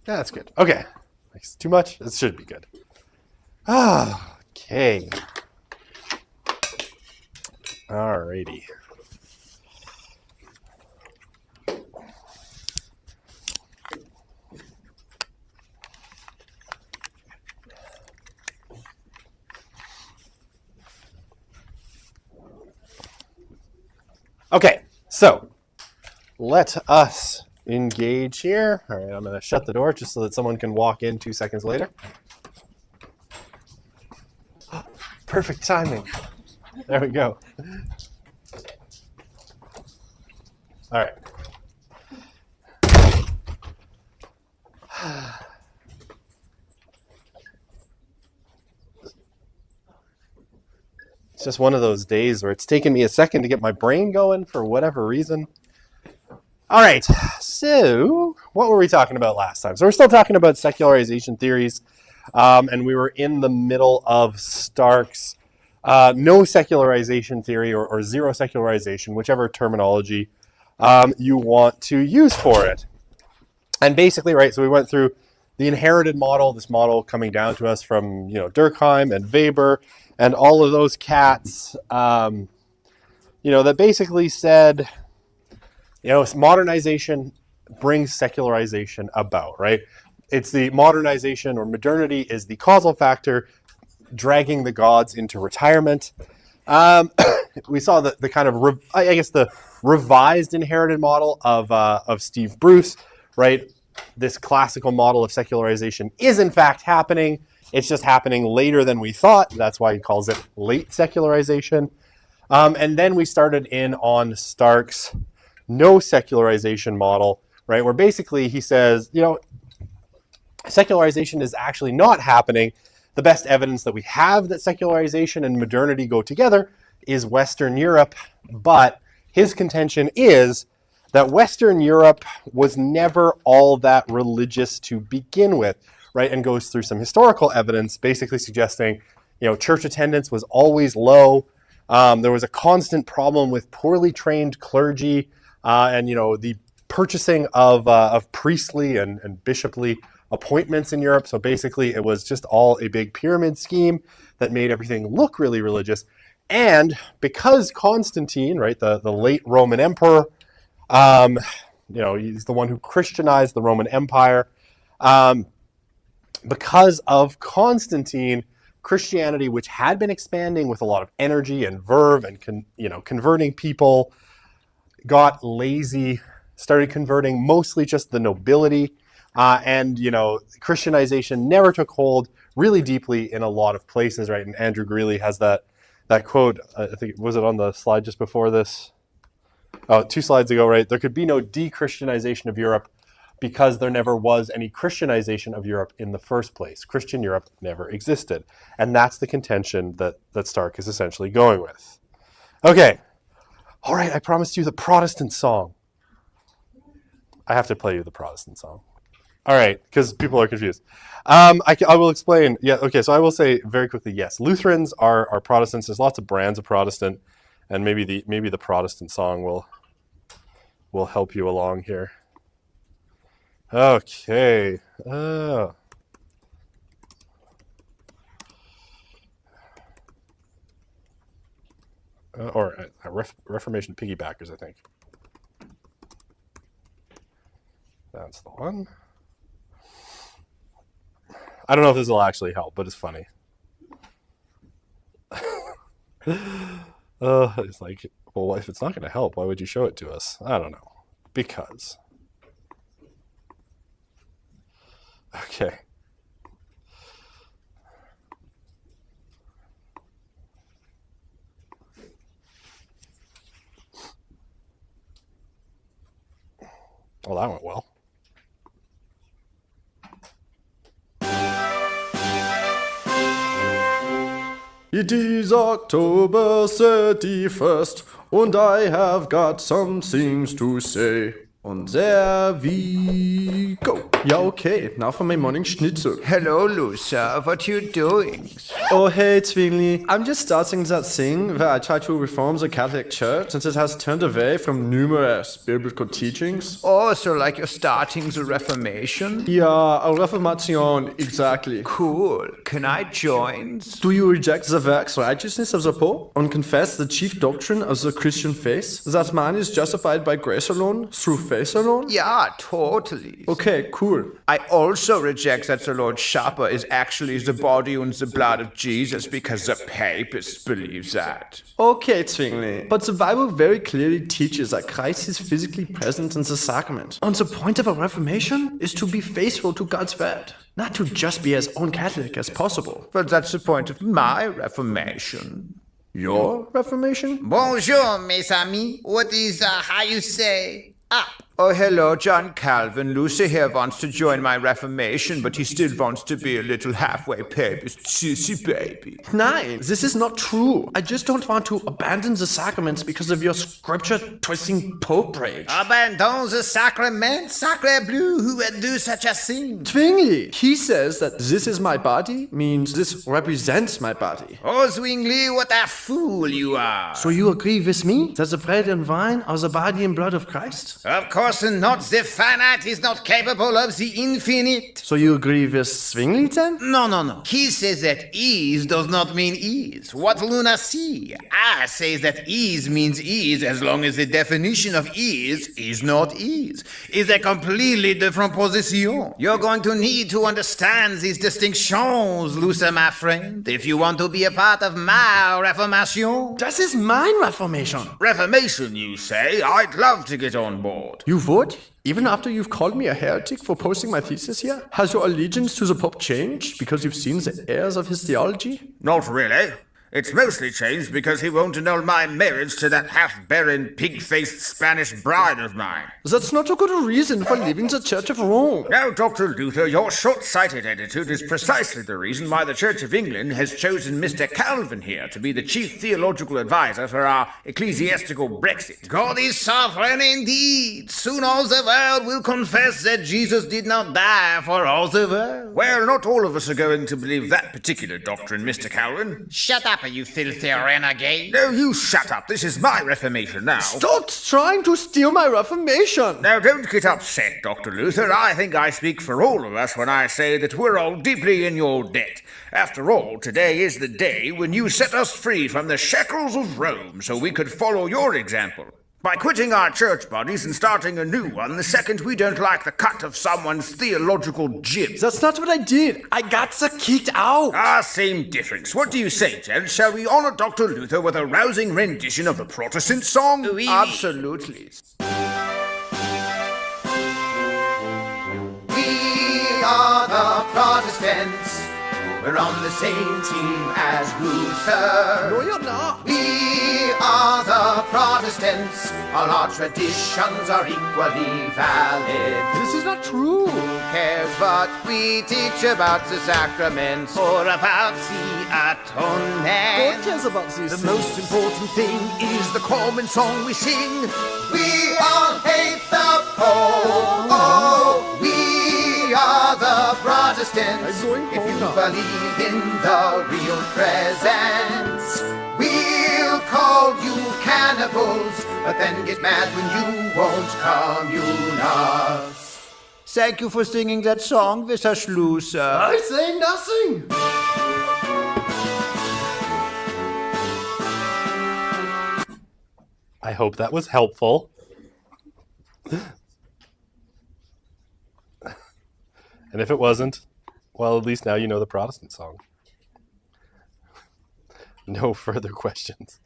Yeah, that's good. Okay. It's too much? It should be good. Okay. Alrighty. Okay, so let us engage here. All right, I'm going to shut the door just so that someone can walk in 2 seconds later. Perfect timing. There we go. All right. It's just one of those days where it's taken me a second to get my brain going for whatever reason. All right, so what were we talking about last time? So we're still talking about secularization theories, and we were in the middle of Stark's no secularization theory or zero secularization, whichever terminology you want to use for it. And basically, right, so we went through the inherited model, this model coming down to us from, Durkheim and Weber and all of those cats, that basically said, modernization brings secularization about, right? It's the modernization or modernity is the causal factor dragging the gods into retirement. We saw the kind of, the revised inherited model of Steve Bruce, right? This classical model of secularization is in fact happening. It's just happening later than we thought. That's why he calls it late secularization. And then we started in on Stark's no secularization model, right? Where basically he says, secularization is actually not happening. The best evidence that we have that secularization and modernity go together is Western Europe. But his contention is that Western Europe was never all that religious to begin with, right? And goes through some historical evidence basically suggesting, church attendance was always low. There was a constant problem with poorly trained clergy and, the purchasing of priestly and bishoply appointments in Europe. So basically it was just all a big pyramid scheme that made everything look really religious. And because Constantine, right, the late Roman emperor, he's the one who Christianized the Roman Empire. Because of Constantine, Christianity, which had been expanding with a lot of energy and verve and converting people, got lazy, started converting mostly just the nobility, and Christianization never took hold really deeply in a lot of places, right? And Andrew Greeley has that quote. I think was it on the slide just before this? Oh, 2 slides ago, right? There could be no de-Christianization of Europe because there never was any Christianization of Europe in the first place. Christian Europe never existed. And that's the contention that Stark is essentially going with. Okay. All right, I promised you the Protestant song. I have to play you the Protestant song. All right, because people are confused. I will explain. Yeah, okay, so I will say very quickly, yes, Lutherans are Protestants. There's lots of brands of Protestant, and maybe the Protestant song will help you along here. Okay. Or Reformation Piggybackers, I think. That's the one. I don't know if this will actually help, but it's funny. It's like, well, if it's not going to help, why would you show it to us? I don't know. Because. Okay. Well, that went well. It is October 31st, and I have got some things to say. Und there we go. Yeah, okay. Now for my morning schnitzel. Hello, Luther. What you doing? Oh, hey, Zwingli. I'm just starting that thing where I try to reform the Catholic Church since it has turned away from numerous biblical teachings. Oh, so like you're starting the Reformation? Yeah, a Reformation, exactly. Cool. Can I join? Do you reject the works righteousness of the Pope and confess the chief doctrine of the Christian faith, that man is justified by grace alone, through faith alone? Yeah, totally. Okay, cool. I also reject that the Lord's Supper is actually the body and the blood of Jesus because the papists believe that. Okay, Zwingli. But the Bible very clearly teaches that Christ is physically present in the sacrament. And the point of a Reformation is to be faithful to God's word, not to just be as un-Catholic as possible. But that's the point of my Reformation. Your Reformation? Bonjour, mes amis. What is, how you say, up? Oh, hello, John Calvin. Lucy here wants to join my Reformation, but he still wants to be a little halfway papist sissy baby. Nein, this is not true. I just don't want to abandon the sacraments because of your scripture-twisting Pope rage. Abandon the sacrament, sacre bleu, who would do such a thing? Zwingli, he says that this is my body means this represents my body. Oh, Zwingli, what a fool you are. So you agree with me that the bread and wine are the body and blood of Christ? Of course not. The finite is not capable of the infinite. So you agree with Zwingli then? No. He says that ease does not mean ease. What lunacy? I say that ease means ease as long as the definition of ease is not ease. It's a completely different position. You're going to need to understand these distinctions, Luther, my friend, if you want to be a part of my Reformation. Das ist mein Reformation. Reformation, you say? I'd love to get on board. You would? Even after you've called me a heretic for posting my thesis here? Has your allegiance to the Pope changed because you've seen the errors of his theology? Not really. It's mostly changed because he won't annul my marriage to that half-barren, pig-faced Spanish bride of mine. That's not a good reason for leaving the Church of Rome. Now, Dr. Luther, your short-sighted attitude is precisely the reason why the Church of England has chosen Mr. Calvin here to be the chief theological advisor for our ecclesiastical Brexit. God is sovereign indeed. Soon all the world will confess that Jesus did not die for all the world. Well, not all of us are going to believe that particular doctrine, Mr. Calvin. Shut up, you filthy renegade. No, you shut up. This is my Reformation now. Stop trying to steal my Reformation! Now, don't get upset, Dr. Luther. I think I speak for all of us when I say that we're all deeply in your debt. After all, today is the day when you set us free from the shackles of Rome so we could follow your example. By quitting our church bodies and starting a new one the second we don't like the cut of someone's theological jib. That's not what I did. I got kicked out. Ah, same difference. What do you say, gents? Shall we honor Dr. Luther with a rousing rendition of the Protestant song? Oui. Absolutely. We are the Protestants. We're on the same team as Luther. No, you're not. We are the Protestants. All our traditions are equally valid. This is not true. Who cares what we teach about the sacraments or about the God atonement? cares about these The things. most important thing is the common song we sing. We all hate the Pope. Oh, we are the Protestants. I'm going If home you now. believe in the real presence, we'll call you cannibals, but then get mad when you won't commune us. Thank you for singing that song, Mr. Schlusser. I say nothing. I hope that was helpful. And if it wasn't, well, at least now you know the Protestant song. No further questions.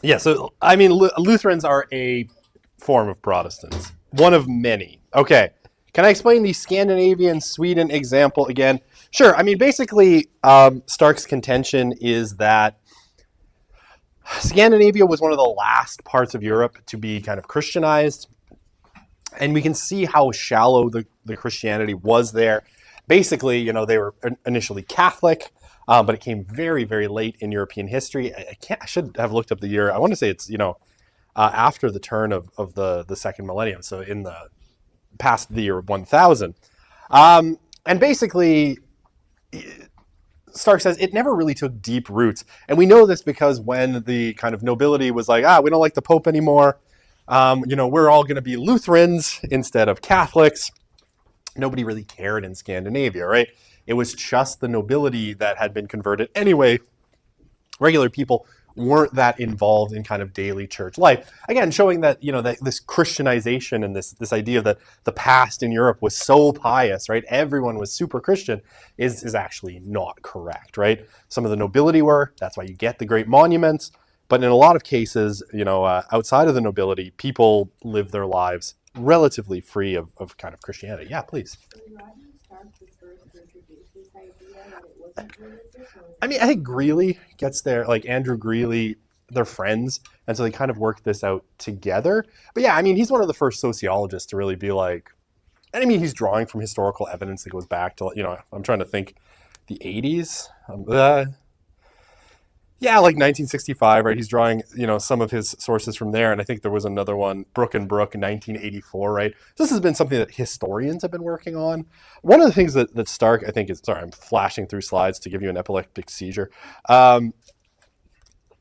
Yeah, so, I mean, Lutherans are a form of Protestants. One of many. Okay, can I explain the Scandinavian Sweden example again? Sure, I mean, basically, Stark's contention is that Scandinavia was one of the last parts of Europe to be kind of Christianized. And we can see how shallow the Christianity was there. Basically, you know, they were initially Catholic, but it came very, very late in European history. I should have looked up the year. I want to say it's, after the turn of the second millennium, so in the past the year 1000. And basically, Stark says it never really took deep roots. And we know this because when the kind of nobility was like, we don't like the Pope anymore, we're all going to be Lutherans instead of Catholics. Nobody really cared in Scandinavia, right? It was just the nobility that had been converted anyway. Regular people weren't that involved in kind of daily church life. Again, showing that, that this Christianization and this idea that the past in Europe was so pious, right? Everyone was super Christian is actually not correct, right? Some of the nobility were, that's why you get the great monuments. But in a lot of cases, outside of the nobility, people live their lives relatively free of kind of Christianity. Yeah, please. I mean, I think Greeley gets there, like Andrew Greeley, they're friends, and so they kind of work this out together. But yeah, I mean, he's one of the first sociologists to really be like, and I mean, he's drawing from historical evidence that goes back to, I'm trying to think, the 80s. Yeah, like 1965, right? He's drawing, some of his sources from there. And I think there was another one, Brook and Brook in 1984, right? This has been something that historians have been working on. One of the things that Stark, I think is, sorry, I'm flashing through slides to give you an epileptic seizure. I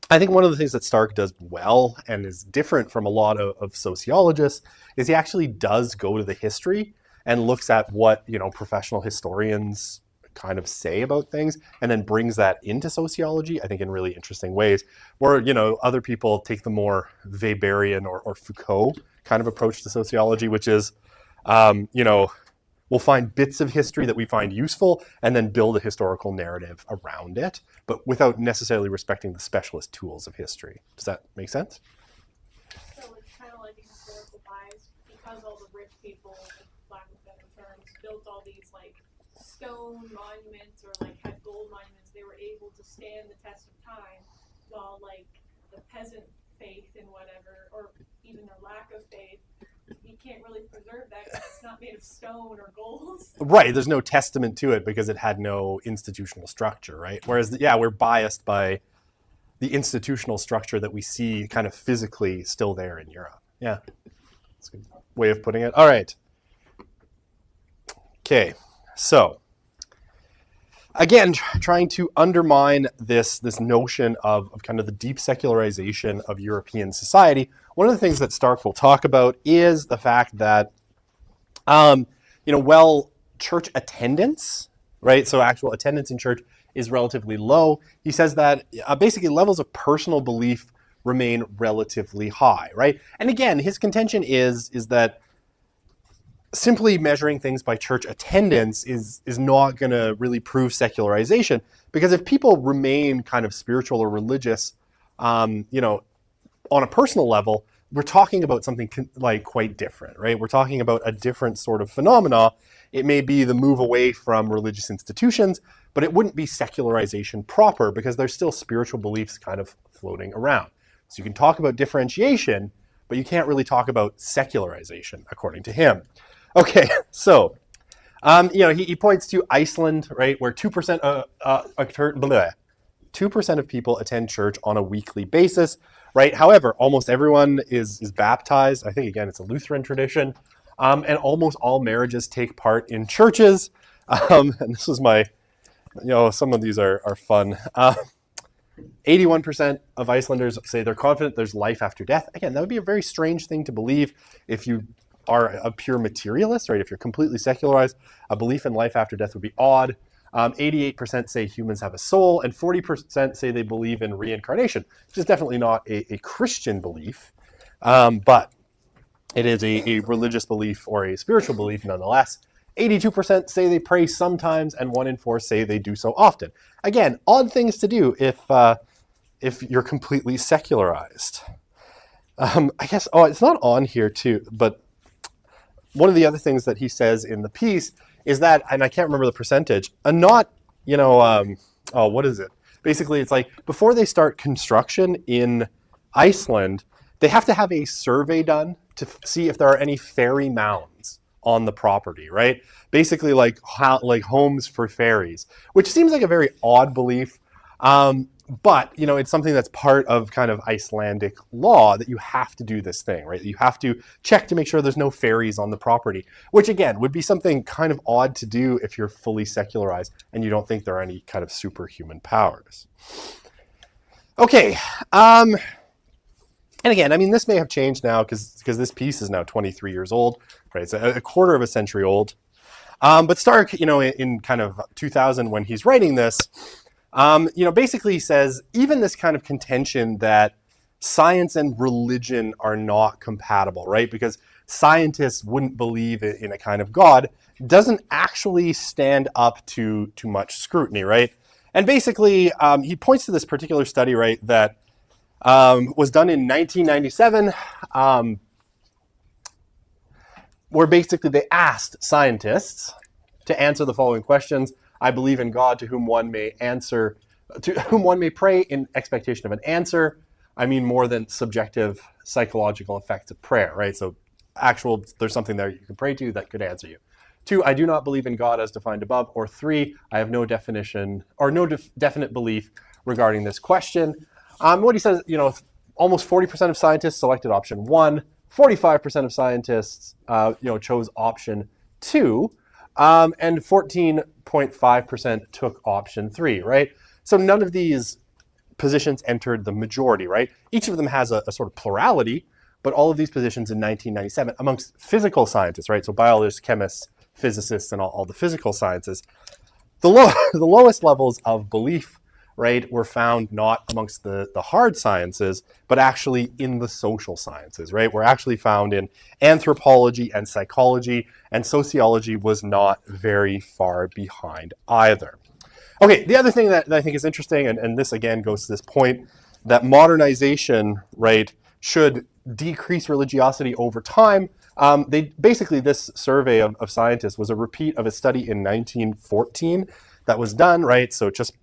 think one of the things that Stark does well and is different from a lot of sociologists is he actually does go to the history and looks at what, professional historians kind of say about things and then brings that into sociology, I think in really interesting ways, where, other people take the more Weberian or Foucault kind of approach to sociology, which is, we'll find bits of history that we find useful and then build a historical narrative around it, but without necessarily respecting the specialist tools of history. Does that make sense? So it's kind of like a historical bias because all the rich people, lack of better terms, built all these like stone monuments or like had gold monuments. They were able to stand the test of time, while like the peasant faith and whatever, or even their lack of faith, you can't really preserve that because it's not made of stone or gold. Right, there's no testament to it because it had no institutional structure, right? Whereas, we're biased by the institutional structure that we see kind of physically still there in Europe. Yeah, that's a good way of putting it. All right. Okay, so again, trying to undermine this notion of kind of the deep secularization of European society. One of the things that Stark will talk about is the fact that, church attendance, right? So actual attendance in church is relatively low. He says that basically levels of personal belief remain relatively high, right? And again, his contention is that simply measuring things by church attendance is not going to really prove secularization, because if people remain kind of spiritual or religious, on a personal level, we're talking about something like quite different, right? We're talking about a different sort of phenomena. It may be the move away from religious institutions, but it wouldn't be secularization proper because there's still spiritual beliefs kind of floating around. So you can talk about differentiation, but you can't really talk about secularization, according to him. Okay, so, he points to Iceland, right, where 2% of people attend church on a weekly basis, right? However, almost everyone is baptized. I think, again, it's a Lutheran tradition. And almost all marriages take part in churches. And this was my, some of these are fun. 81% of Icelanders say they're confident there's life after death. Again, that would be a very strange thing to believe if you are a pure materialist, right? If you're completely secularized, a belief in life after death would be odd. 88% say humans have a soul, and 40% say they believe in reincarnation, which is definitely not a Christian belief, but it is a religious belief or a spiritual belief nonetheless. 82% say they pray sometimes, and 1 in 4 say they do so often. Again, odd things to do if you're completely secularized. I guess, it's not on here too, but one of the other things that he says in the piece is that, and I can't remember the percentage, what is it? Basically, it's like before they start construction in Iceland, they have to have a survey done to see if there are any fairy mounds on the property, right? Basically like homes for fairies, which seems like a very odd belief. But, you know, it's something that's part of kind of Icelandic law that you have to do this thing, right? You have to check to make sure there's no fairies on the property, which again would be something kind of odd to do if you're fully secularized and you don't think there are any kind of superhuman powers. Okay. And again, I mean, this may have changed now because this piece is now 23 years old, right? It's a quarter of a century old. But Stark, you know, in kind of 2000 when he's writing this, you know, basically says even this kind of contention that science and religion are not compatible, right? Because scientists wouldn't believe in a kind of God doesn't actually stand up to much scrutiny, right? And basically, he points to this particular study, right, that was done in 1997, where basically they asked scientists to answer the following questions. I believe in God, to whom one may pray in expectation of an answer. I mean more than subjective psychological effects of prayer, right? So there's something there you can pray to that could answer you. 2, I do not believe in God as defined above. Or 3, I have no definition or no definite belief regarding this question. What he says, you know, almost 40% of scientists selected option 1, 45% of scientists, you know, chose option 2, and 14.5% took option 3, right? So none of these positions entered the majority, right? Each of them has a sort of plurality, but all of these positions in 1997 amongst physical scientists, right? So biologists, chemists, physicists, and all the physical sciences. The lowest levels of belief, right, were found not amongst the hard sciences, but actually in the social sciences, right? Were actually found in anthropology and psychology, and sociology was not very far behind either. Okay, the other thing that I think is interesting, and this again goes to this point, that modernization, right, should decrease religiosity over time. This survey of scientists was a repeat of a study in 1914 that was done, right? So just,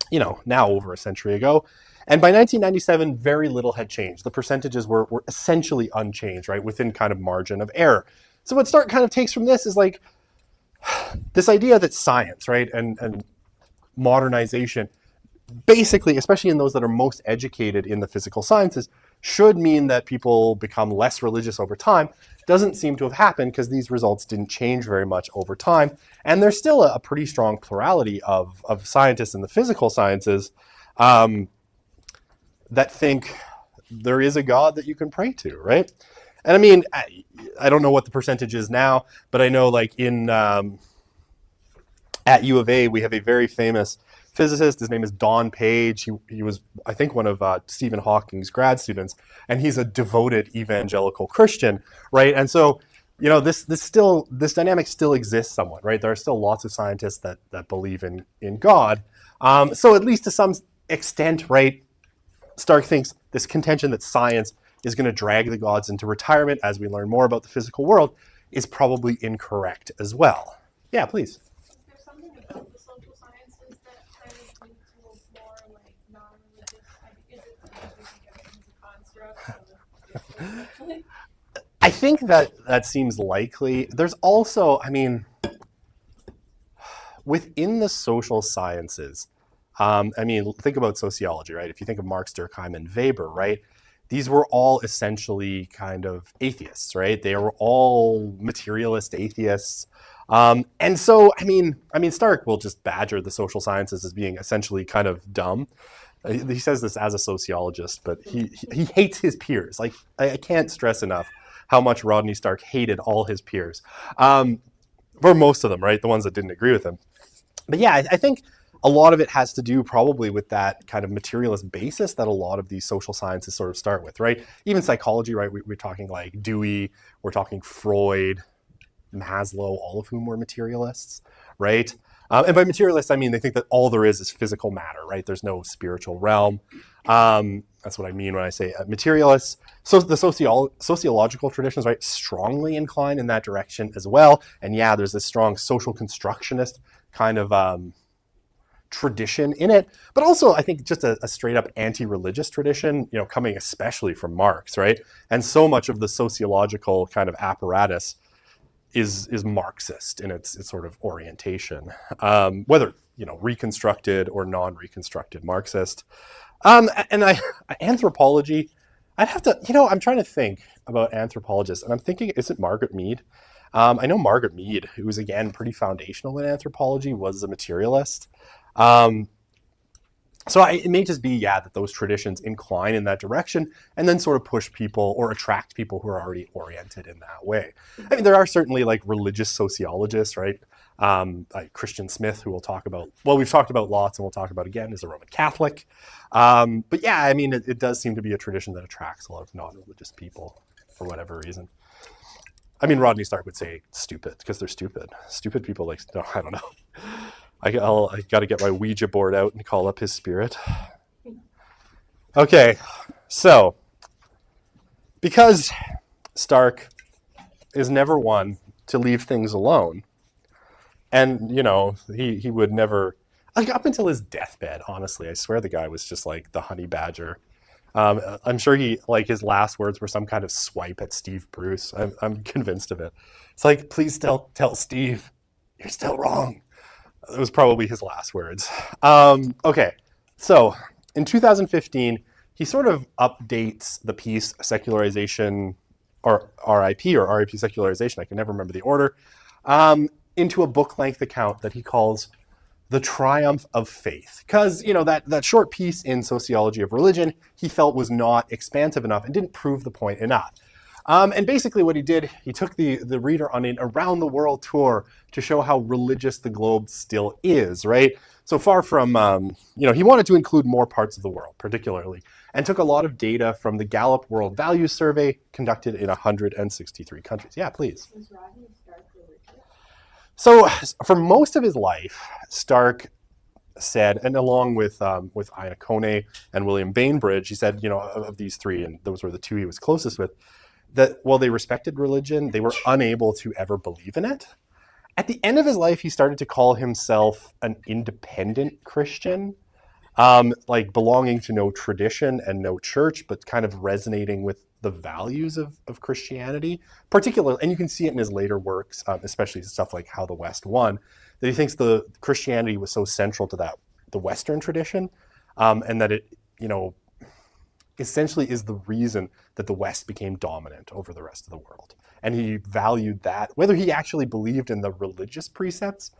you know, now over a century ago. And by 1997, very little had changed. The percentages were essentially unchanged, right, within kind of margin of error. So what Stark kind of takes from this is like this idea that science, right, and modernization, basically, especially in those that are most educated in the physical sciences, should mean that people become less religious over time. Doesn't seem to have happened because these results didn't change very much over time. And there's still a pretty strong plurality of scientists in the physical sciences that think there is a God that you can pray to, right? And I mean, I don't know what the percentage is now, but I know like at U of A, we have a very famous physicist. His name is Don Page. He was, I think, one of Stephen Hawking's grad students, and he's a devoted evangelical Christian, right? And so, you know, this dynamic still exists somewhat, right? There are still lots of scientists that believe in God. So at least to some extent, right, Stark thinks this contention that science is going to drag the gods into retirement as we learn more about the physical world is probably incorrect as well. Yeah, please. Is there something about the social sciences that kind of lead to a more like non-religious? Is it because we think everything's a construct? I think that seems likely. There's also, I mean, within the social sciences, I mean, think about sociology, right? If you think of Marx, Durkheim, and Weber, right? These were all essentially kind of atheists, right? They were all materialist atheists. And so, I mean, Stark will just badger the social sciences as being essentially kind of dumb. He says this as a sociologist, but he hates his peers. Like, I can't stress enough how much Rodney Stark hated all his peers. For most of them, right? The ones that didn't agree with him. But yeah, I think a lot of it has to do probably with that kind of materialist basis that a lot of these social sciences sort of start with, right? Even psychology, right? We're talking like Dewey, we're talking Freud, Maslow, all of whom were materialists, right? And by materialists, I mean they think that all there is physical matter, right? There's no spiritual realm. That's what I mean when I say materialists. So the sociological traditions, right, strongly incline in that direction as well. And yeah, there's this strong social constructionist kind of tradition in it, but also I think just a straight up anti-religious tradition, you know, coming especially from Marx, right? And so much of the sociological kind of apparatus is Marxist in its sort of orientation, whether reconstructed or non-reconstructed Marxist. And anthropology, I'd have to, I'm trying to think about anthropologists, and I'm thinking, is it Margaret Mead? I know Margaret Mead, who was again pretty foundational in anthropology, was a materialist. So it may just be, that those traditions incline in that direction and then sort of push people or attract people who are already oriented in that way. I mean, there are certainly like religious sociologists, right? Like Christian Smith, who we'll talk about. Well, we've talked about lots and we'll talk about again, is a Roman Catholic. But yeah, I mean, it does seem to be a tradition that attracts a lot of non-religious people for whatever reason. I mean, Rodney Stark would say stupid because they're stupid. Stupid people no, I don't know. I got to get my Ouija board out and call up his spirit. Okay, so because Stark is never one to leave things alone, and he would never, like up until his deathbed, honestly, I swear the guy was just like the honey badger. I'm sure his last words were some kind of swipe at Steve Bruce. I'm convinced of it. It's like, please tell Steve, you're still wrong. It was probably his last words. Okay, so in 2015, he sort of updates the piece Secularization, or RIP Secularization, I can never remember the order, into a book-length account that he calls The Triumph of Faith. Because, that short piece in Sociology of Religion, he felt was not expansive enough and didn't prove the point enough. And basically what he did, he took the reader on an around the world tour to show how religious the globe still is, right? So far from, he wanted to include more parts of the world, particularly, and took a lot of data from the Gallup World Values Survey conducted in 163 countries. Yeah, please. Was Rodney Stark religious? So for most of his life, Stark said, and along with Ina Kone and William Bainbridge, he said, of these three, and those were the two he was closest with, that while they respected religion, they were unable to ever believe in it. At the end of his life, he started to call himself an independent Christian, like belonging to no tradition and no church, but kind of resonating with the values of Christianity, particularly, and you can see it in his later works, especially stuff like How the West Won, that he thinks the Christianity was so central to the Western tradition, and that it, essentially is the reason that the West became dominant over the rest of the world. And he valued that. Whether he actually believed in the religious precepts,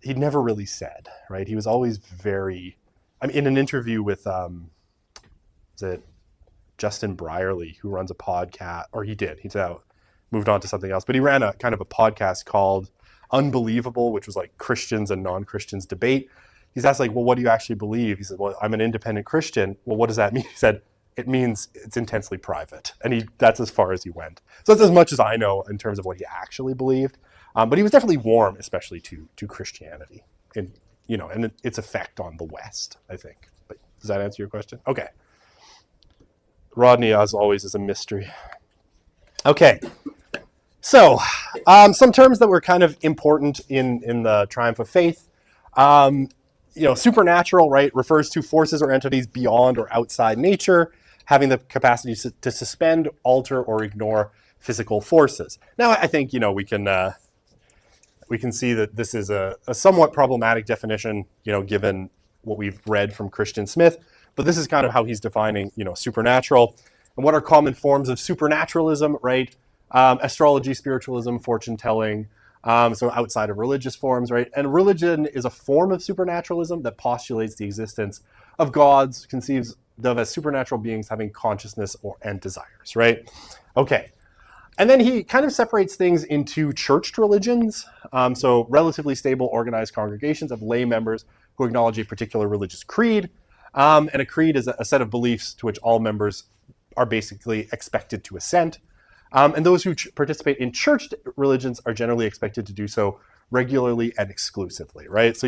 he never really said, right? He was always very, in an interview with, Justin Brierley, who runs a podcast, or he's moved on to something else, but he ran a kind of a podcast called Unbelievable, which was like Christians and non-Christians debate. He's asked, well, what do you actually believe? He said, well, I'm an independent Christian. Well, what does that mean? He said, it means it's intensely private. And that's as far as he went. So that's as much as I know in terms of what he actually believed. But he was definitely warm, especially to Christianity and its effect on the West, I think. But does that answer your question? Okay. Rodney, as always, is a mystery. Okay. So some terms that were kind of important in the Triumph of Faith. Supernatural, right, refers to forces or entities beyond or outside nature, having the capacity to suspend, alter, or ignore physical forces. Now, I think, we can see that this is a somewhat problematic definition, given what we've read from Christian Smith, but this is kind of how he's defining, supernatural. And what are common forms of supernaturalism, right? Astrology, spiritualism, fortune telling, so outside of religious forms, right? And religion is a form of supernaturalism that postulates the existence of gods, conceives of as supernatural beings having consciousness and desires, right? Okay. And then he kind of separates things into churched religions, so relatively stable, organized congregations of lay members who acknowledge a particular religious creed. And a creed is a set of beliefs to which all members are basically expected to assent. And those who participate in church religions are generally expected to do so regularly and exclusively, right? So,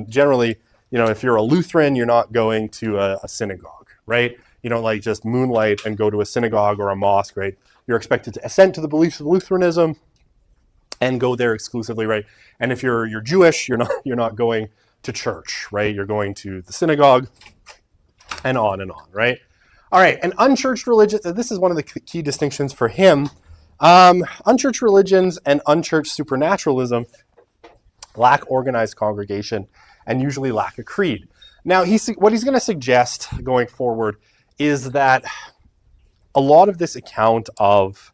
generally, if you're a Lutheran, you're not going to a synagogue, right? You don't just moonlight and go to a synagogue or a mosque, right? You're expected to assent to the beliefs of Lutheranism and go there exclusively, right? And if you're Jewish, you're not going to church, right? You're going to the synagogue and on, right? All right, and unchurched religions, and this is one of the key distinctions for him, Unchurched religions and unchurched supernaturalism lack organized congregation and usually lack a creed. Now, what he's going to suggest going forward is that a lot of this account of,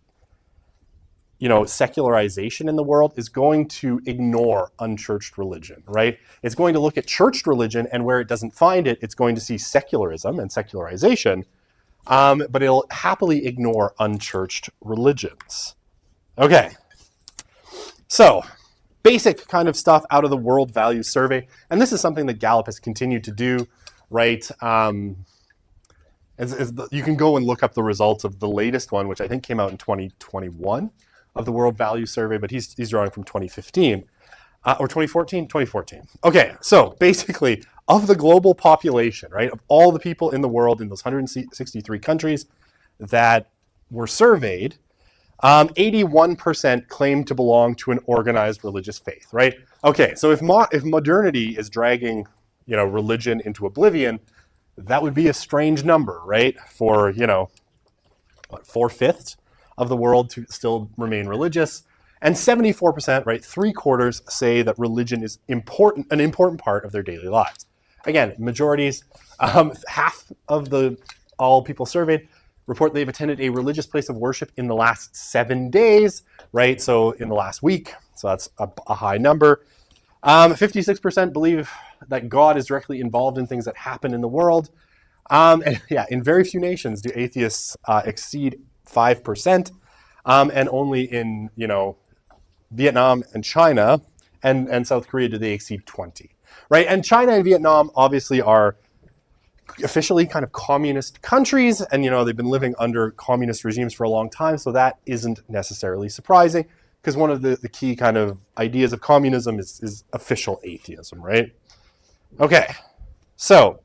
secularization in the world is going to ignore unchurched religion, right? It's going to look at churched religion, and where it doesn't find it, it's going to see secularism and secularization, but it'll happily ignore unchurched religions. Okay, so basic kind of stuff out of the World Values Survey, and this is something that Gallup has continued to do, right? You can go and look up the results of the latest one, which I think came out in 2021 of the World Values Survey, but he's drawing from 2015 or 2014. 2014. Okay, so basically, of the global population, right, of all the people in the world in those 163 countries that were surveyed, 81% claim to belong to an organized religious faith, right? Okay, so if modernity is dragging, religion into oblivion, that would be a strange number, right? For, 4/5 of the world to still remain religious. And 74%, right, 3/4 say that religion is an important part of their daily lives. Again, majorities, half of all people surveyed report they've attended a religious place of worship in the last 7 days, right? So in the last week, so that's a high number. 56% believe that God is directly involved in things that happen in the world. And yeah, in very few nations do atheists exceed 5%, and only in, Vietnam and China and South Korea do they exceed 20, right? And China and Vietnam obviously are officially kind of communist countries, and they've been living under communist regimes for a long time, so that isn't necessarily surprising, because one of the key kind of ideas of communism is official atheism, right? Okay, so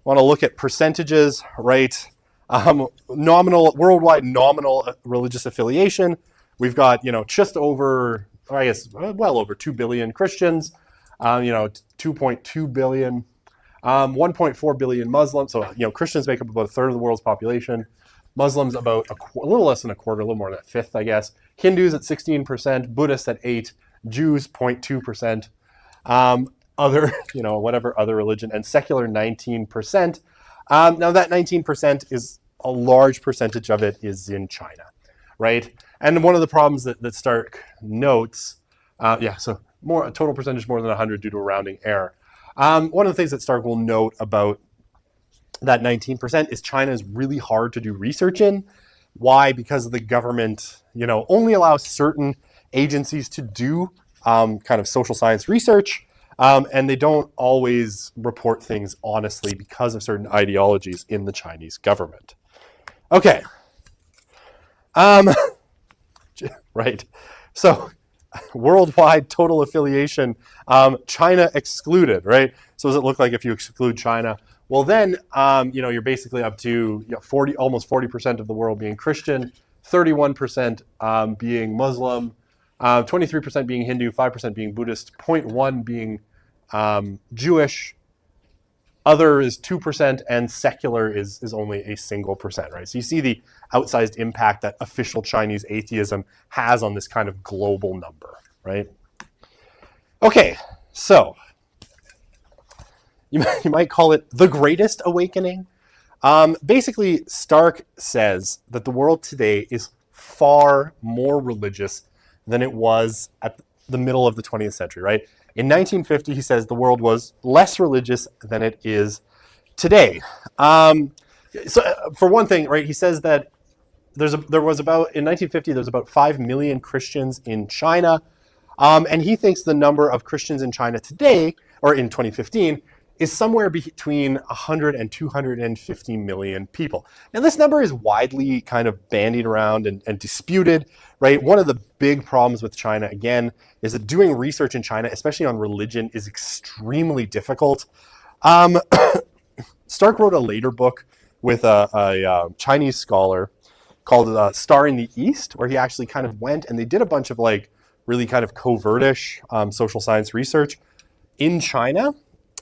want to look at percentages, right? Worldwide nominal religious affiliation. We've got, just over, or I guess, well over 2 billion Christians, 2.2 billion, 1.4 billion Muslims. So, Christians make up about 1/3 of the world's population. Muslims about a little less than a quarter, a little more than a fifth, I guess. Hindus at 16%, Buddhists at 8%, Jews 0.2%, other, whatever other religion, and secular 19%. Now that 19% is a large percentage of it is in China, right? And one of the problems that Stark notes, so a total percentage more than 100 due to a rounding error. One of the things that Stark will note about that 19% is China is really hard to do research in. Why? Because the government, only allows certain agencies to do kind of social science research, and they don't always report things honestly because of certain ideologies in the Chinese government. Okay. Right. So worldwide total affiliation, China excluded, right? So does it look like if you exclude China? Well, then, you're basically up to almost 40% of the world being Christian, 31% being Muslim, 23% being Hindu, 5% being Buddhist, 0.1% being Jewish, other is 2%, and secular is only a single percent, right? So you see the outsized impact that official Chinese atheism has on this kind of global number, right? Okay, so you might call it the greatest awakening. Basically, Stark says that the world today is far more religious than it was at the middle of the 20th century, right? In 1950, he says the world was less religious than it is today. So for one thing, right, he says that in 1950, there's about 5 million Christians in China. And he thinks the number of Christians in China today, or in 2015, is somewhere between 100 and 250 million people. Now, this number is widely kind of bandied around and disputed, right? One of the big problems with China, again, is that doing research in China, especially on religion, is extremely difficult. Stark wrote a later book with a Chinese scholar called Star in the East, where he actually kind of went and they did a bunch of really kind of covertish social science research in China.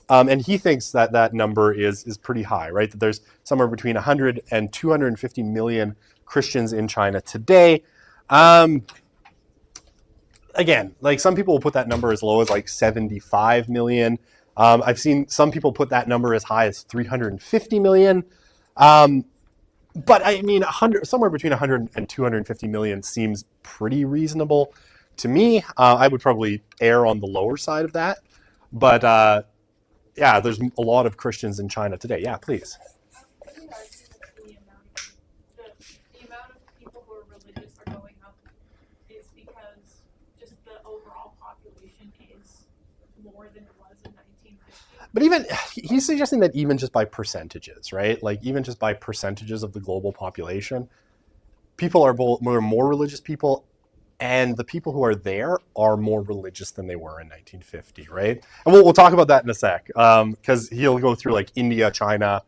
And he thinks that number is pretty high, right? That there's somewhere between 100 and 250 million Christians in China today. Again, like some people will put that number as low as like 75 million. I've seen some people put that number as high as 350 million. But I mean, somewhere between 100 and 250 million seems pretty reasonable to me. I would probably err on the lower side of that. But yeah, there's a lot of Christians in China today. Yeah, please. I think the amount of people who are religious are going up is because just the overall population is more than it was in 1950. But even he's suggesting that even just by percentages, right? Like even just by percentages of the global population, people are more religious people, and the people who are there are more religious than they were in 1950, right? And we'll talk about that in a sec, because he'll go through like India, China,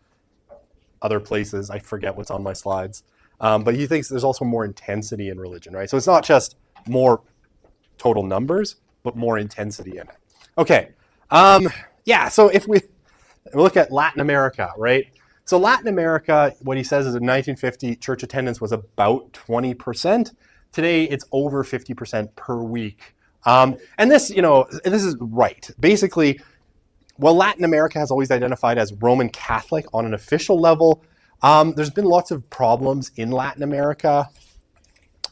other places. I forget what's on my slides. But he thinks there's also more intensity in religion, right? So it's not just more total numbers, but more intensity in it. Okay. Yeah, so if we look at Latin America, right? So Latin America, what he says is in 1950, church attendance was about 20%. Today, it's over 50% per week. And this, this is right. Basically, while Latin America has always identified as Roman Catholic on an official level, there's been lots of problems in Latin America.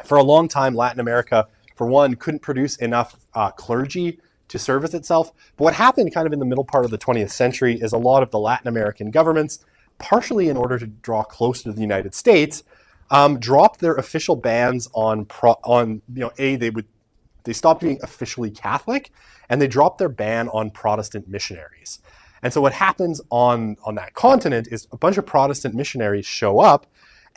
For a long time, Latin America, for one, couldn't produce enough clergy to service itself. But what happened kind of in the middle part of the 20th century is a lot of the Latin American governments, partially in order to draw closer to the United States, dropped their official bans on they stopped being officially Catholic, and they dropped their ban on Protestant missionaries. And so what happens on that continent is a bunch of Protestant missionaries show up,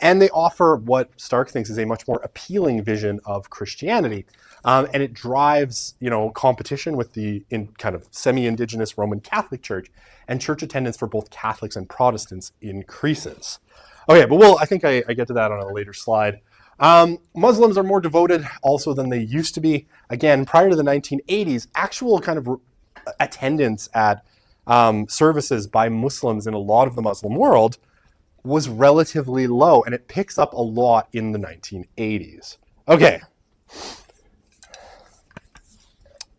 and they offer what Stark thinks is a much more appealing vision of Christianity. And it drives, competition with the kind of semi-indigenous Roman Catholic Church, and church attendance for both Catholics and Protestants increases. Okay, but I think I get to that on a later slide. Muslims are more devoted also than they used to be. Again, prior to the 1980s, actual kind of attendance at services by Muslims in a lot of the Muslim world was relatively low, and it picks up a lot in the 1980s. Okay.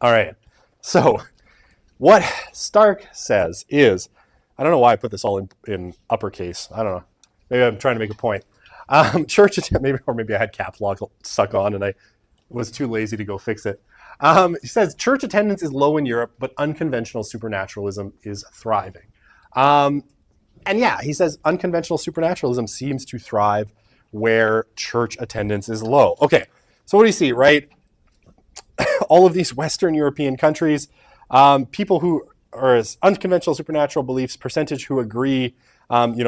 All right. So what Stark says is, I don't know why I put this all in uppercase. I don't know. Maybe I'm trying to make a point. Church attendance, maybe I had caps lock stuck on and I was too lazy to go fix it. He says church attendance is low in Europe, but unconventional supernaturalism is thriving. And yeah, he says unconventional supernaturalism seems to thrive where church attendance is low. Okay, so what do you see, right? All of these Western European countries, people who are unconventional supernatural beliefs, percentage who agree,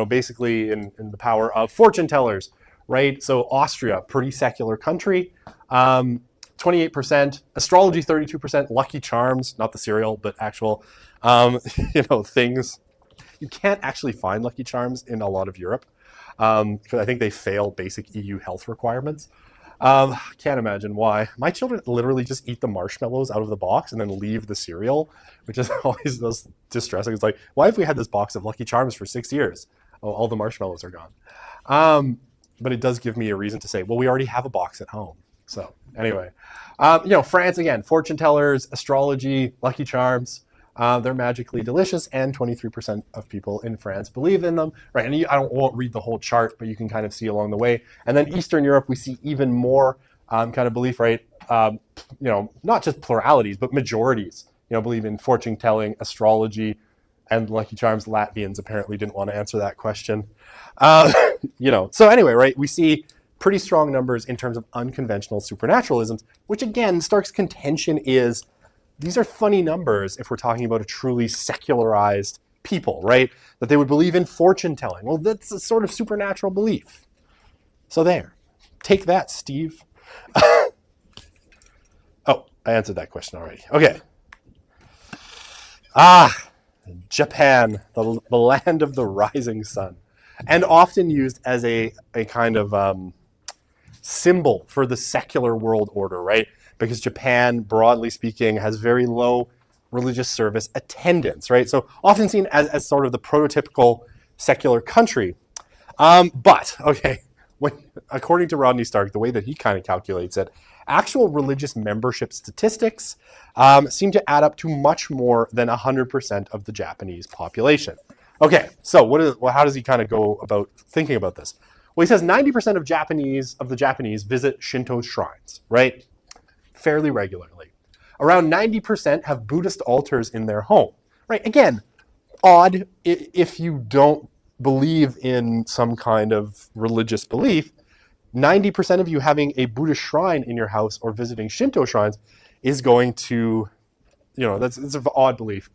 basically in the power of fortune tellers, right? So Austria, pretty secular country, 28%, astrology 32%, Lucky Charms, not the cereal, but actual, things. You can't actually find Lucky Charms in a lot of Europe because I think they fail basic EU health requirements. Can't imagine why. My children literally just eat the marshmallows out of the box and then leave the cereal, which is always those distressing. It's like, why have we had this box of Lucky Charms for 6 years? Oh, all the marshmallows are gone. But it does give me a reason to say, well, we already have a box at home. So anyway, France again, fortune tellers, astrology, Lucky Charms. They're magically delicious, and 23% of people in France believe in them. Right, and I won't read the whole chart, but you can kind of see along the way. And then Eastern Europe, we see even more kind of belief, right? Not just pluralities, but majorities. Believe in fortune telling, astrology, and Lucky Charms. Latvians apparently didn't want to answer that question. So anyway, right? We see pretty strong numbers in terms of unconventional supernaturalisms, which again, Stark's contention is, these are funny numbers if we're talking about a truly secularized people, right? That they would believe in fortune telling. Well, that's a sort of supernatural belief. So there. Take that, Steve. Oh, I answered that question already. Okay. Japan, the land of the rising sun. And often used as a kind of symbol for the secular world order, right? Because Japan, broadly speaking, has very low religious service attendance, right? So often seen as sort of the prototypical secular country. But, okay, according to Rodney Stark, the way that he kind of calculates it, actual religious membership statistics seem to add up to much more than 100% of the Japanese population. Okay, so how does he kind of go about thinking about this? Well, he says 90% of the Japanese visit Shinto shrines, right? Fairly regularly. Around 90% have Buddhist altars in their home, right? Again, odd if you don't believe in some kind of religious belief. 90% of you having a Buddhist shrine in your house or visiting Shinto shrines is going to, it's an odd belief.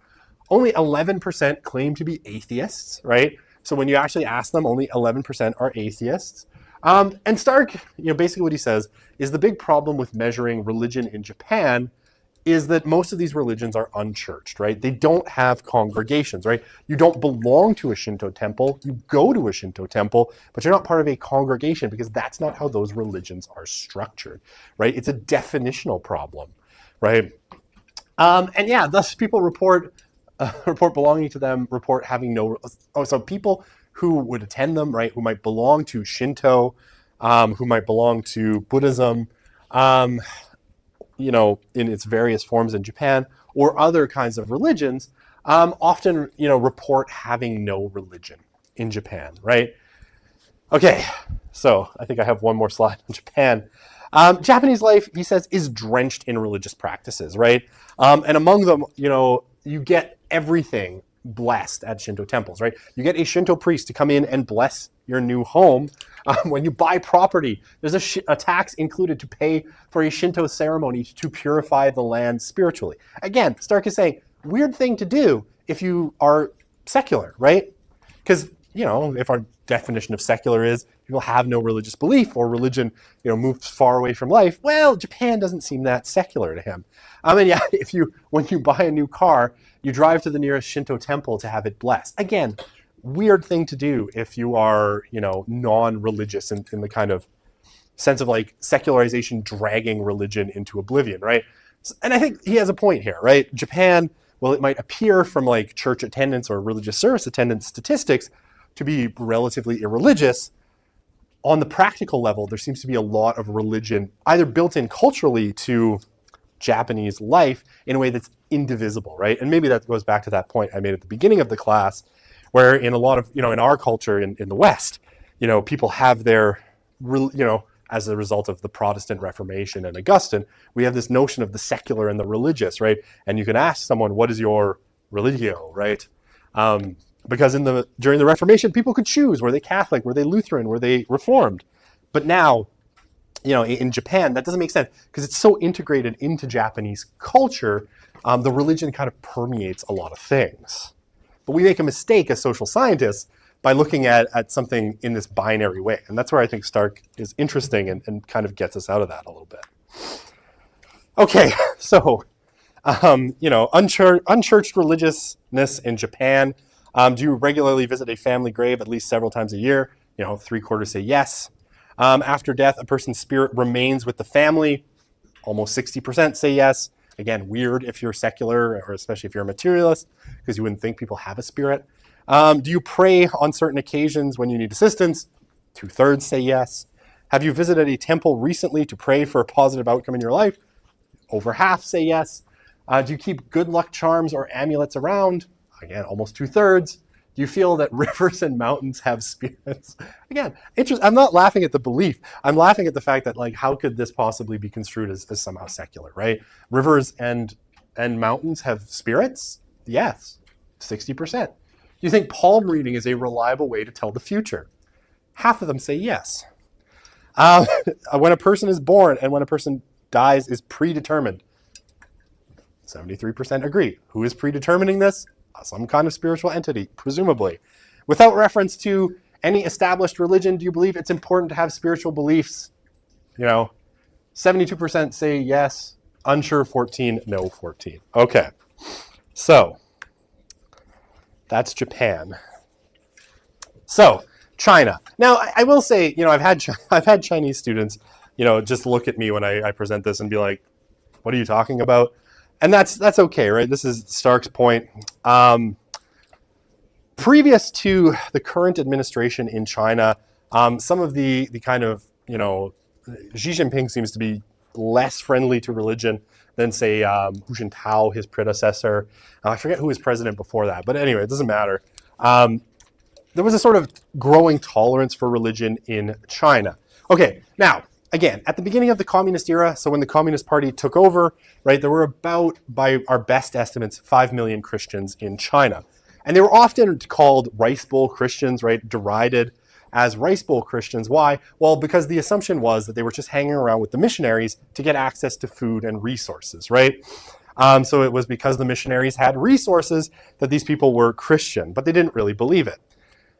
Only 11% claim to be atheists, right? So when you actually ask them, only 11% are atheists. And Stark, basically what he says is the big problem with measuring religion in Japan is that most of these religions are unchurched, right? They don't have congregations, right? You don't belong to a Shinto temple. You go to a Shinto temple, but you're not part of a congregation because that's not how those religions are structured, right? It's a definitional problem, right? And yeah, thus people report belonging to them, report having no. So people who would attend them, right, who might belong to Shinto, who might belong to Buddhism, in its various forms in Japan, or other kinds of religions, often, report having no religion in Japan, right? Okay, so I think I have one more slide on Japan. Japanese life, he says, is drenched in religious practices, right? And among them, you get everything blessed at Shinto temples, right? You get a Shinto priest to come in and bless your new home. When you buy property, there's a tax included to pay for a Shinto ceremony to purify the land spiritually. Again, Stark is saying, weird thing to do if you are secular, right? Because, if our definition of secular is people have no religious belief or religion, moves far away from life, well, Japan doesn't seem that secular to him. Yeah, when you buy a new car, you drive to the nearest Shinto temple to have it blessed. Again, weird thing to do if you are, non-religious in the kind of sense of like secularization dragging religion into oblivion, right? And I think he has a point here, right? Japan, well, it might appear from like church attendance or religious service attendance statistics to be relatively irreligious. On the practical level, there seems to be a lot of religion either built in culturally to Japanese life in a way that's indivisible, right? And maybe that goes back to that point I made at the beginning of the class, where in a lot of, in our culture in the West, people have their, as a result of the Protestant Reformation and Augustine, we have this notion of the secular and the religious, right? And you can ask someone, what is your religio, right? Because during the Reformation, people could choose, were they Catholic, were they Lutheran, were they Reformed? But now, in Japan, that doesn't make sense because it's so integrated into Japanese culture, the religion kind of permeates a lot of things. But we make a mistake as social scientists by looking at something in this binary way. And that's where I think Stark is interesting and kind of gets us out of that a little bit. Okay, so, unchurched religiousness in Japan. Do you regularly visit a family grave at least several times a year? 3/4 say yes. After death, a person's spirit remains with the family. Almost 60% say yes. Again, weird if you're secular, or especially if you're a materialist, because you wouldn't think people have a spirit. Do you pray on certain occasions when you need assistance? 2/3 say yes. Have you visited a temple recently to pray for a positive outcome in your life? Over half say yes. Do you keep good luck charms or amulets around? Again, almost 2/3. Do you feel that rivers and mountains have spirits? Again, I'm not laughing at the belief. I'm laughing at the fact that, how could this possibly be construed as somehow secular, right? Rivers and mountains have spirits? Yes, 60%. Do you think palm reading is a reliable way to tell the future? Half of them say yes. When a person is born and when a person dies is predetermined. 73% agree. Who is predetermining this? Some kind of spiritual entity, presumably. Without reference to any established religion, do you believe it's important to have spiritual beliefs? 72% say yes, unsure 14, no 14. Okay, so that's Japan. So China. Now I will say, I've had Chinese students, just look at me when I present this and be like, "What are you talking about?" And that's okay, right? This is Stark's point. Previous to the current administration in China, Some of the kind of, Xi Jinping seems to be less friendly to religion than, say, Hu Jintao, his predecessor. I forget who was president before that, but anyway, it doesn't matter. There was a sort of growing tolerance for religion in China. Okay, now, again, at the beginning of the communist era, so when the Communist Party took over, right, there were about, by our best estimates, 5 million Christians in China. And they were often called rice bowl Christians, right, derided as rice bowl Christians. Why? Well, because the assumption was that they were just hanging around with the missionaries to get access to food and resources, right? So it was because the missionaries had resources that these people were Christian, but they didn't really believe it.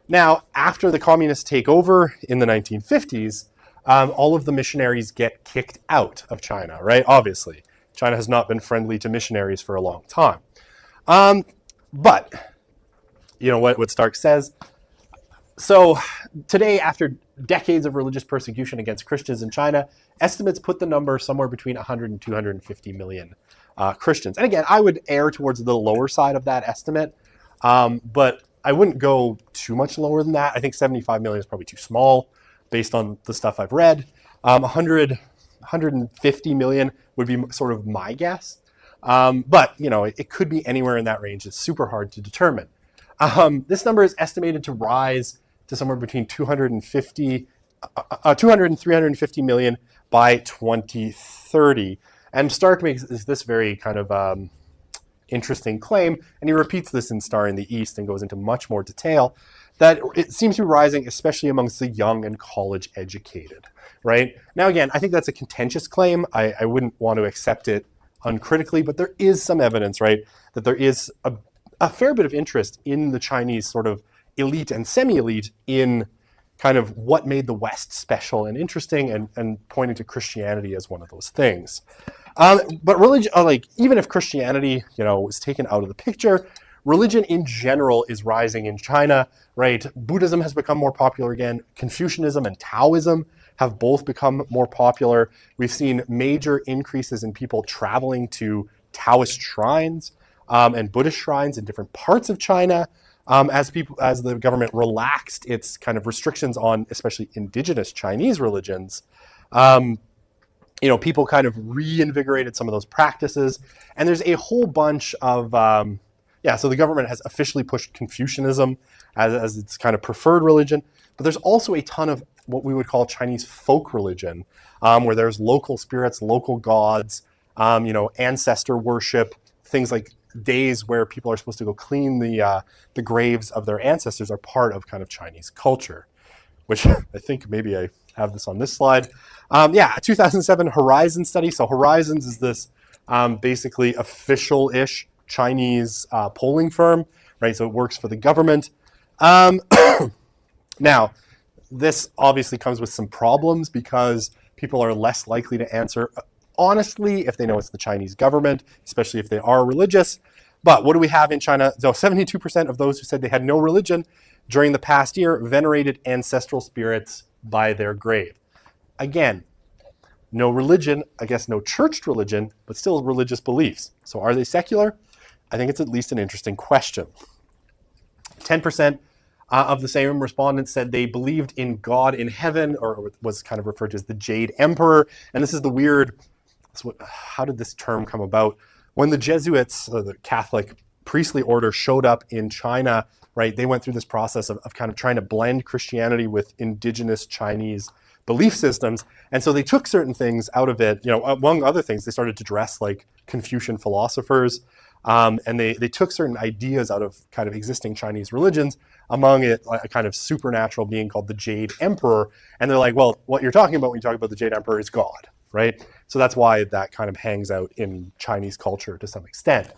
Now, after the communists take over in the 1950s, all of the missionaries get kicked out of China, right? Obviously, China has not been friendly to missionaries for a long time. But, you know what Stark says? So today, after decades of religious persecution against Christians in China, estimates put the number somewhere between 100 and 250 million Christians. And again, I would err towards the lower side of that estimate, but I wouldn't go too much lower than that. I think 75 million is probably too small based on the stuff I've read. 150 million would be sort of my guess. But, it could be anywhere in that range. It's super hard to determine. This number is estimated to rise to somewhere between 200 and 350 million by 2030. And Stark makes this very kind of interesting claim, and he repeats this in Star in the East and goes into much more detail, that it seems to be rising especially amongst the young and college educated, right? Now again, I think that's a contentious claim. I wouldn't want to accept it uncritically, but there is some evidence, right, that there is a fair bit of interest in the Chinese sort of elite and semi-elite in kind of what made the West special and interesting, and pointing to Christianity as one of those things. But religion, even if Christianity, is taken out of the picture, religion in general is rising in China, right? Buddhism has become more popular again. Confucianism and Taoism have both become more popular. We've seen major increases in people traveling to Taoist shrines and Buddhist shrines in different parts of China, as the government relaxed its kind of restrictions on especially indigenous Chinese religions. People kind of reinvigorated some of those practices, and there's a whole bunch of so the government has officially pushed Confucianism as its kind of preferred religion, but there's also a ton of what we would call Chinese folk religion, where there's local spirits, local gods, ancestor worship, things like days where people are supposed to go clean the graves of their ancestors are part of kind of Chinese culture, which I think maybe I have this on this slide. A 2007 Horizon study. So Horizons is this basically official-ish Chinese polling firm, right? So it works for the government. Now, this obviously comes with some problems because people are less likely to answer honestly if they know it's the Chinese government, especially if they are religious. But what do we have in China? So 72% of those who said they had no religion during the past year venerated ancestral spirits by their grave. Again, no religion, I guess no churched religion, but still religious beliefs. So are they secular? I think it's at least an interesting question. 10% of the same respondents said they believed in God in heaven, or was kind of referred to as the Jade Emperor. And this is the weird, how did this term come about? When the Jesuits, the Catholic priestly order, showed up in China, right, they went through this process of kind of trying to blend Christianity with indigenous Chinese belief systems. And so they took certain things out of it. Among other things, they started to dress like Confucian philosophers. And they took certain ideas out of kind of existing Chinese religions, among it a kind of supernatural being called the Jade Emperor. And they're like, well, what you're talking about when you talk about the Jade Emperor is God, right? So that's why that kind of hangs out in Chinese culture to some extent.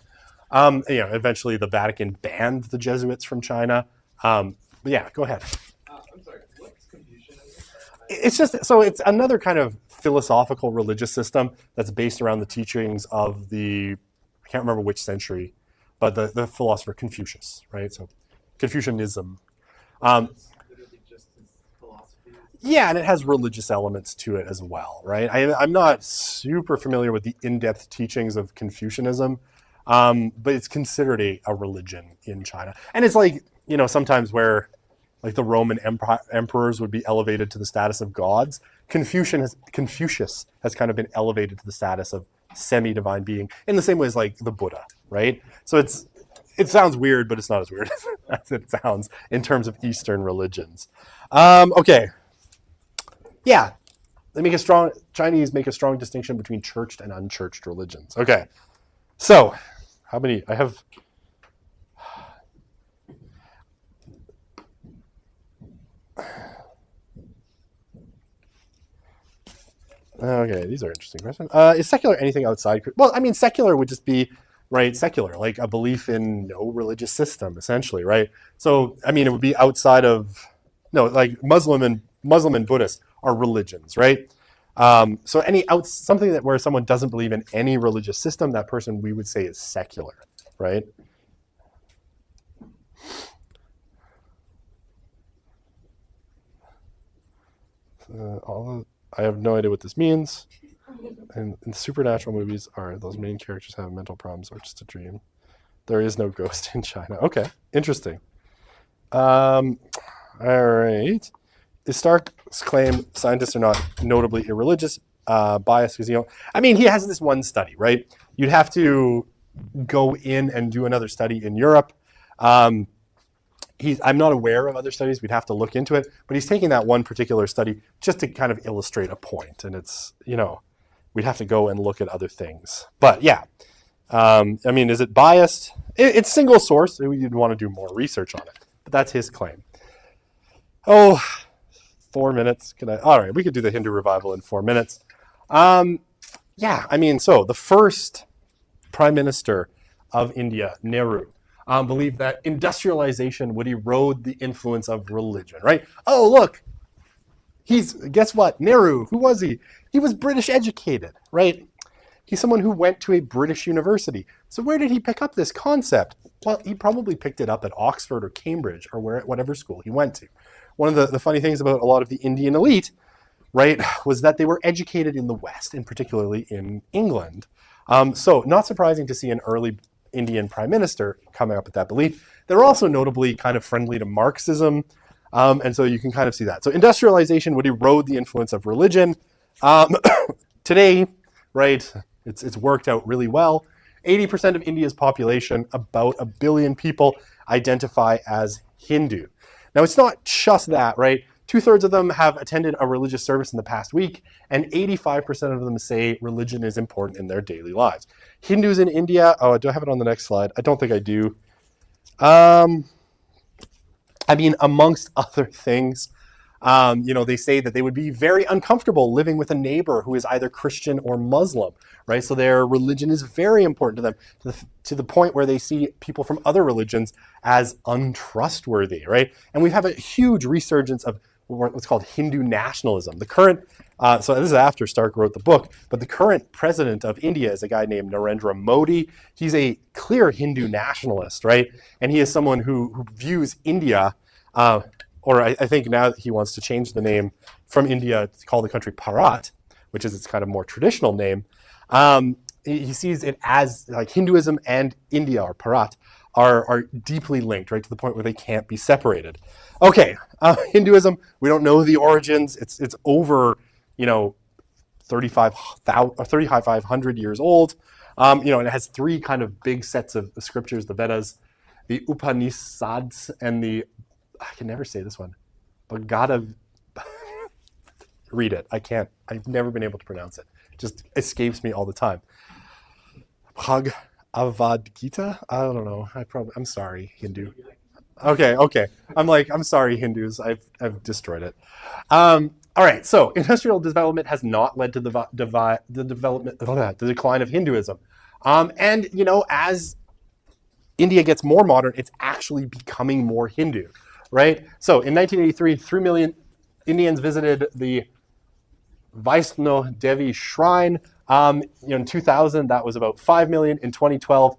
Eventually the Vatican banned the Jesuits from China. But yeah, go ahead. I'm sorry, what's Confucianism? It's another kind of philosophical religious system that's based around the teachings of I can't remember which century, but the philosopher Confucius, right? So Confucianism. It's literally just his philosophy. Yeah, and it has religious elements to it as well, right? I'm not super familiar with the in-depth teachings of Confucianism, but it's considered a religion in China. And it's like, sometimes where like the Roman emperors would be elevated to the status of gods. Confucius has kind of been elevated to the status of semi-divine being in the same way as like the Buddha, right? So it sounds weird, but it's not as weird as it sounds in terms of Eastern religions. Okay. Yeah. Chinese make a strong distinction between churched and unchurched religions. Okay. So, how many? I have... Okay, these are interesting questions. Is secular anything outside? Well, I mean, secular would just be, right, secular, like a belief in no religious system, essentially, right? So, I mean, it would be outside of, no, like Muslim and Buddhist are religions, right? So something that where someone doesn't believe in any religious system, that person we would say is secular, right? I have no idea what this means. And in supernatural movies, are those main characters have mental problems or just a dream? There is no ghost in China. Okay, interesting. All right. Is Stark's claim scientists are not notably irreligious, biased? Because, I mean, he has this one study, right? You'd have to go in and do another study in Europe. I'm not aware of other studies. We'd have to look into it. But he's taking that one particular study just to kind of illustrate a point. And it's, we'd have to go and look at other things. But yeah, I mean, is it biased? It's single source. You'd want to do more research on it. But that's his claim. 4 minutes. All right, we could do the Hindu revival in 4 minutes. Yeah, I mean, so the first prime minister of India, Nehru, believed that industrialization would erode the influence of religion, right? Oh, look, guess what? Nehru, who was he? He was British educated, right? He's someone who went to a British university. So where did he pick up this concept? Well, he probably picked it up at Oxford or Cambridge or whatever school he went to. One of the funny things about a lot of the Indian elite, right, was that they were educated in the West, and particularly in England. So not surprising to see an early Indian prime minister coming up with that belief. They're also notably kind of friendly to Marxism, and so you can kind of see that. So industrialization would erode the influence of religion. Today, right, it's worked out really well. 80% of India's population, about 1 billion people, identify as Hindu. Now, it's not just that, right? 2/3 of them have attended a religious service in the past week, and 85% of them say religion is important in their daily lives. Hindus in India, do I have it on the next slide? I don't think I do. I mean, amongst other things, they say that they would be very uncomfortable living with a neighbor who is either Christian or Muslim, right? So their religion is very important to them, to the point where they see people from other religions as untrustworthy, right? And we have a huge resurgence of what's called Hindu nationalism. The current, so this is after Stark wrote the book, but the current president of India is a guy named Narendra Modi. He's a clear Hindu nationalist, right? And he is someone who views India, or I think now that he wants to change the name from India to call the country Bharat, which is its kind of more traditional name. He sees it as like Hinduism and India, or Bharat, are deeply linked, right, to the point where they can't be separated. Okay, Hinduism, we don't know the origins. It's over, 3,500 years old. And it has 3 kind of big sets of scriptures: the Vedas, the Upanishads, and I can never say this one, Bhagavad. Read it. I can't. I've never been able to pronounce it. It just escapes me all the time. Bhagavad Gita? I don't know. I'm sorry, Hindu. Okay. I'm sorry, Hindus. I've destroyed it. All right. So industrial development has not led to the decline of Hinduism. And as India gets more modern, it's actually becoming more Hindu, right? So in 1983, 3 million Indians visited the Vaishno Devi shrine. In 2000, that was about 5 million. In 2012,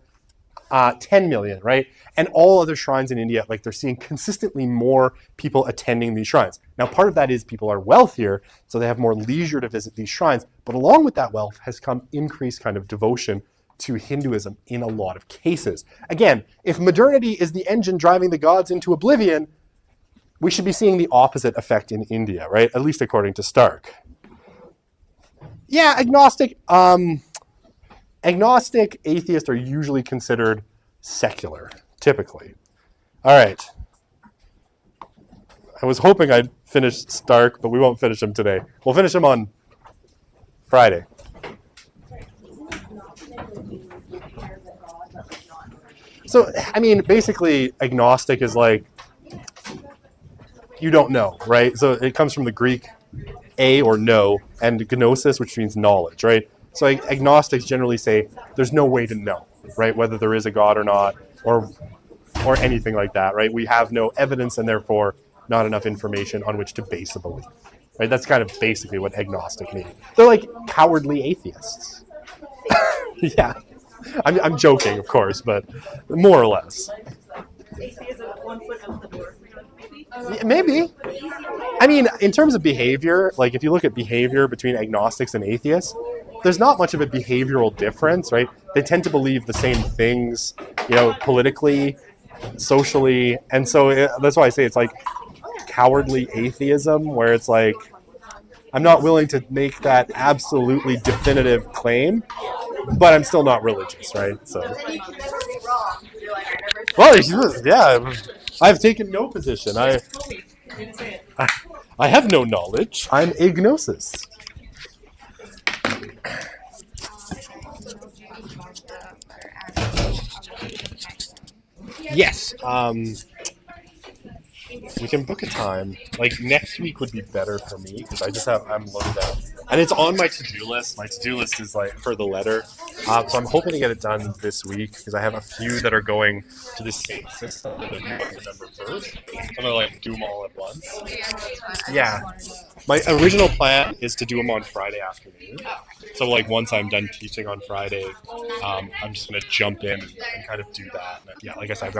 10 million, right? And all other shrines in India, like they're seeing consistently more people attending these shrines. Now, part of that is people are wealthier, so they have more leisure to visit these shrines. But along with that wealth has come increased kind of devotion to Hinduism in a lot of cases. Again, if modernity is the engine driving the gods into oblivion, we should be seeing the opposite effect in India, right? At least according to Stark. Yeah, agnostic atheists are usually considered secular, typically. All right. I was hoping I'd finish Stark, but we won't finish him today. We'll finish him on Friday. So, I mean, basically, agnostic is like, you don't know, right? So it comes from the Greek a or no, and gnosis, which means knowledge, right? So agnostics generally say there's no way to know, right? Whether there is a God or not, or anything like that, right? We have no evidence and therefore not enough information on which to base a belief, right? That's kind of basically what agnostic means. They're like cowardly atheists. Yeah, I'm joking, of course, but more or less. Atheism 1 foot out the door. Maybe. I mean, in terms of behavior, like if you look at behavior between agnostics and atheists, there's not much of a behavioral difference, right? They tend to believe the same things, politically, socially, and so that's why I say it's like cowardly atheism, where it's like, I'm not willing to make that absolutely definitive claim, but I'm still not religious, right? So, well, yeah, I've taken no position. I have no knowledge. I'm agnosis. Yes. We can book a time. Like next week would be better for me because I'm loaded out, and it's on my to-do list. My to-do list is like for the letter, so I'm hoping to get it done this week because I have a few that are going to the same system that are November 1st. I'm gonna like do them all at once. Yeah, my original plan is to do them on Friday afternoon. So like once I'm done teaching on Friday, I'm just gonna jump in and kind of do that. Yeah, like I said, I've got